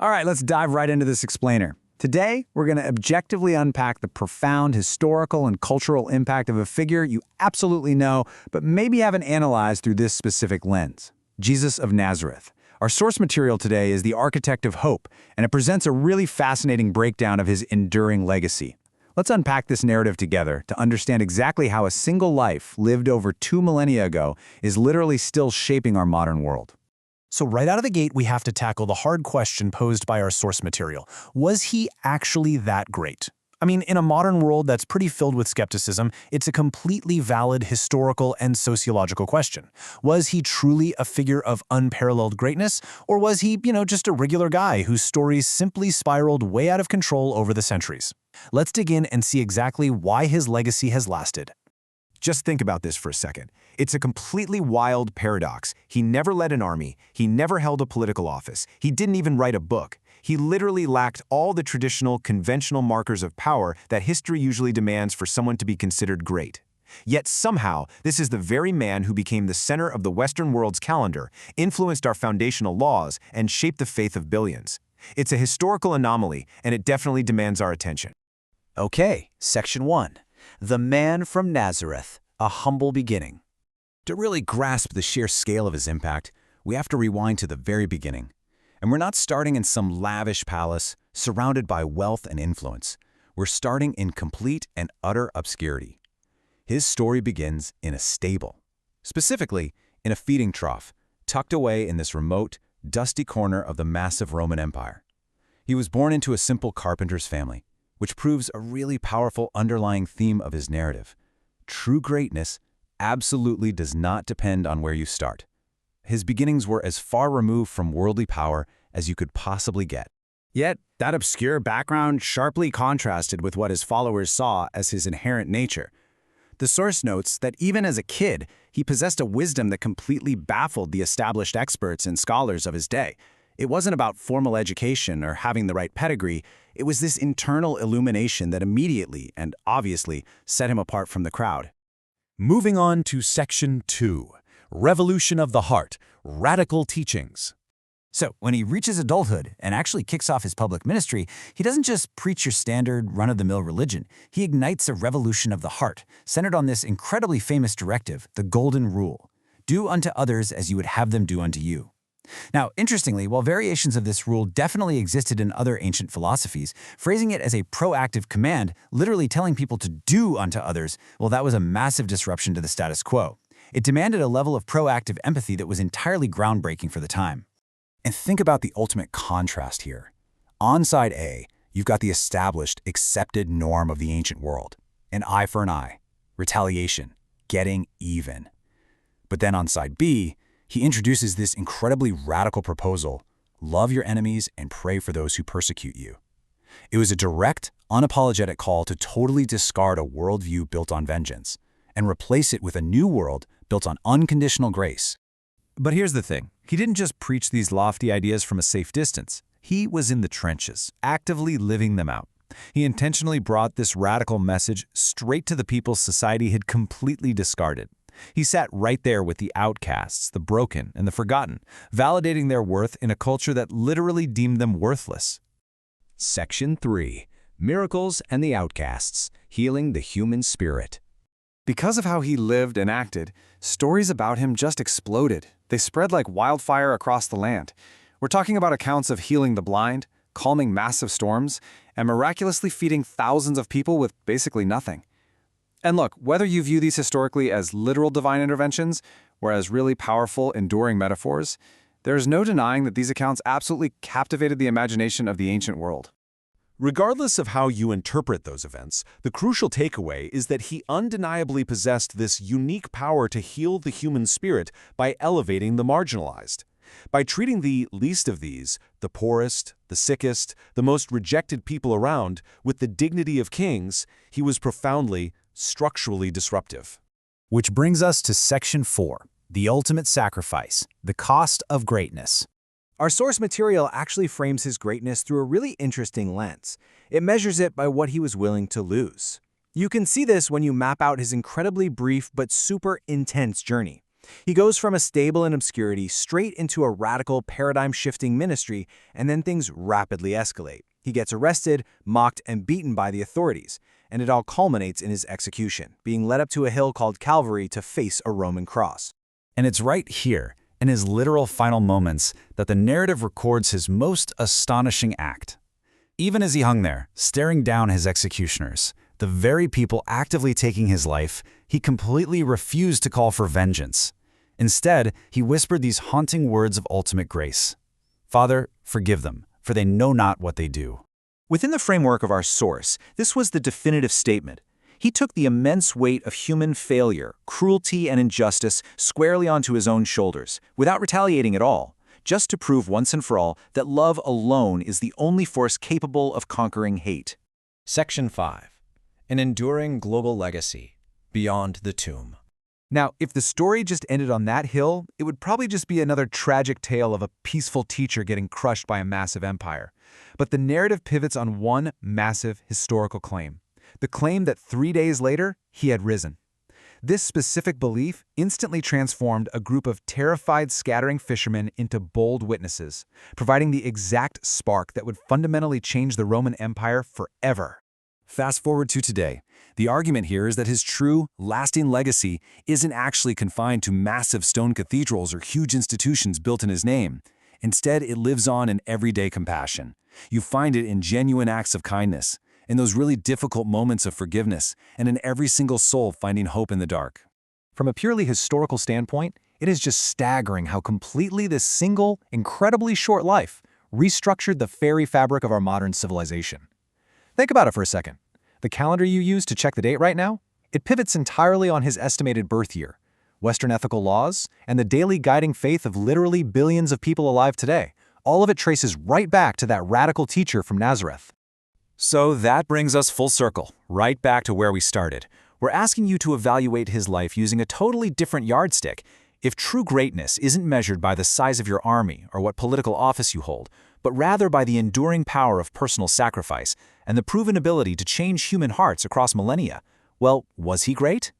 All right, let's dive right into this explainer. Today, we're going to objectively unpack the profound historical and cultural impact of a figure you absolutely know, but maybe haven't analyzed through this specific lens. Jesus of Nazareth. Our source material today is The Architect of Hope, and it presents a really fascinating breakdown of his enduring legacy. Let's unpack this narrative together to understand exactly how a single life lived over 2 millennia ago is literally still shaping our modern world. So right out of the gate, we have to tackle the hard question posed by our source material. Was he actually that great? I mean, in a modern world that's pretty filled with skepticism, it's a completely valid historical and sociological question. Was he truly a figure of unparalleled greatness, or was he, just a regular guy whose stories simply spiraled way out of control over the centuries? Let's dig in and see exactly why his legacy has lasted. Just think about this for a second. It's a completely wild paradox. He never led an army. He never held a political office. He didn't even write a book. He literally lacked all the traditional, conventional markers of power that history usually demands for someone to be considered great. Yet somehow, this is the very man who became the center of the Western world's calendar, influenced our foundational laws, and shaped the faith of billions. It's a historical anomaly, and it definitely demands our attention. Okay, Section 1. The Man from Nazareth, a Humble Beginning. To really grasp the sheer scale of his impact, we have to rewind to the very beginning. And we're not starting in some lavish palace surrounded by wealth and influence. We're starting in complete and utter obscurity. His story begins in a stable, specifically in a feeding trough, tucked away in this remote, dusty corner of the massive Roman Empire. He was born into a simple carpenter's family, which proves a really powerful underlying theme of his narrative. True greatness absolutely does not depend on where you start. His beginnings were as far removed from worldly power as you could possibly get. Yet, that obscure background sharply contrasted with what his followers saw as his inherent nature. The source notes that even as a kid, he possessed a wisdom that completely baffled the established experts and scholars of his day. It wasn't about formal education or having the right pedigree. It was this internal illumination that immediately and obviously set him apart from the crowd. Moving on to Section 2, Revolution of the Heart, Radical Teachings. So, when he reaches adulthood and actually kicks off his public ministry, he doesn't just preach your standard, run-of-the-mill religion. He ignites a revolution of the heart, centered on this incredibly famous directive, the Golden Rule. Do unto others as you would have them do unto you. Now, interestingly, while variations of this rule definitely existed in other ancient philosophies, phrasing it as a proactive command, literally telling people to do unto others, well, that was a massive disruption to the status quo. It demanded a level of proactive empathy that was entirely groundbreaking for the time. And think about the ultimate contrast here. On side A, you've got the established, accepted norm of the ancient world. An eye for an eye, retaliation, getting even. But then on side B, he introduces this incredibly radical proposal: love your enemies and pray for those who persecute you. It was a direct, unapologetic call to totally discard a worldview built on vengeance and replace it with a new world built on unconditional grace. But here's the thing. He didn't just preach these lofty ideas from a safe distance. He was in the trenches, actively living them out. He intentionally brought this radical message straight to the people society had completely discarded. He sat right there with the outcasts, the broken, and the forgotten, validating their worth in a culture that literally deemed them worthless. Section 3. Miracles and the Outcasts, Healing the Human Spirit. Because of how he lived and acted, stories about him just exploded. They spread like wildfire across the land. We're talking about accounts of healing the blind, calming massive storms, and miraculously feeding thousands of people with basically nothing. And look, whether you view these historically as literal divine interventions or as really powerful, enduring metaphors, there's no denying that these accounts absolutely captivated the imagination of the ancient world. Regardless of how you interpret those events, the crucial takeaway is that he undeniably possessed this unique power to heal the human spirit by elevating the marginalized. By treating the least of these, the poorest, the sickest, the most rejected people around, with the dignity of kings, he was profoundly, structurally disruptive. Which brings us to Section 4, The Ultimate Sacrifice, The Cost of Greatness. Our source material actually frames his greatness through a really interesting lens. It measures it by what he was willing to lose. You can see this when you map out his incredibly brief but super intense journey. He goes from a stable in obscurity straight into a radical, paradigm-shifting ministry, and then things rapidly escalate. He gets arrested, mocked, and beaten by the authorities, and it all culminates in his execution, being led up to a hill called Calvary to face a Roman cross. And it's right here, in his literal final moments, that the narrative records his most astonishing act. Even as he hung there, staring down his executioners, the very people actively taking his life, he completely refused to call for vengeance. Instead, he whispered these haunting words of ultimate grace. "Father, forgive them, for they know not what they do." Within the framework of our source, this was the definitive statement. He took the immense weight of human failure, cruelty, and injustice squarely onto his own shoulders, without retaliating at all, just to prove once and for all that love alone is the only force capable of conquering hate. Section 5. An enduring global legacy beyond the tomb. Now, if the story just ended on that hill, it would probably just be another tragic tale of a peaceful teacher getting crushed by a massive empire. But the narrative pivots on one massive historical claim. The claim that 3 days later, he had risen. This specific belief instantly transformed a group of terrified, scattering fishermen into bold witnesses, providing the exact spark that would fundamentally change the Roman Empire forever. Fast forward to today. The argument here is that his true, lasting legacy isn't actually confined to massive stone cathedrals or huge institutions built in his name. Instead, it lives on in everyday compassion. You find it in genuine acts of kindness, in those really difficult moments of forgiveness, and in every single soul finding hope in the dark. From a purely historical standpoint, it is just staggering how completely this single, incredibly short life restructured the fairy fabric of our modern civilization. Think about it for a second. The calendar you use to check the date right now, it pivots entirely on his estimated birth year, Western ethical laws, and the daily guiding faith of literally billions of people alive today. All of it traces right back to that radical teacher from Nazareth. So that brings us full circle, right back to where we started. We're asking you to evaluate his life using a totally different yardstick. If true greatness isn't measured by the size of your army or what political office you hold, but rather by the enduring power of personal sacrifice and the proven ability to change human hearts across millennia, well, was he great?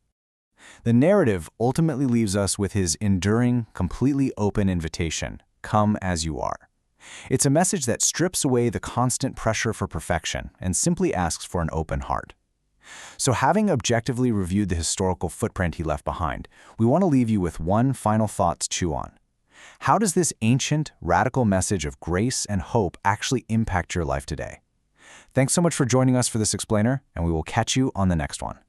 The narrative ultimately leaves us with his enduring, completely open invitation, "Come as you are." It's a message that strips away the constant pressure for perfection and simply asks for an open heart. So having objectively reviewed the historical footprint he left behind, we want to leave you with one final thought to chew on. How does this ancient, radical message of grace and hope actually impact your life today? Thanks so much for joining us for this explainer, and we will catch you on the next one.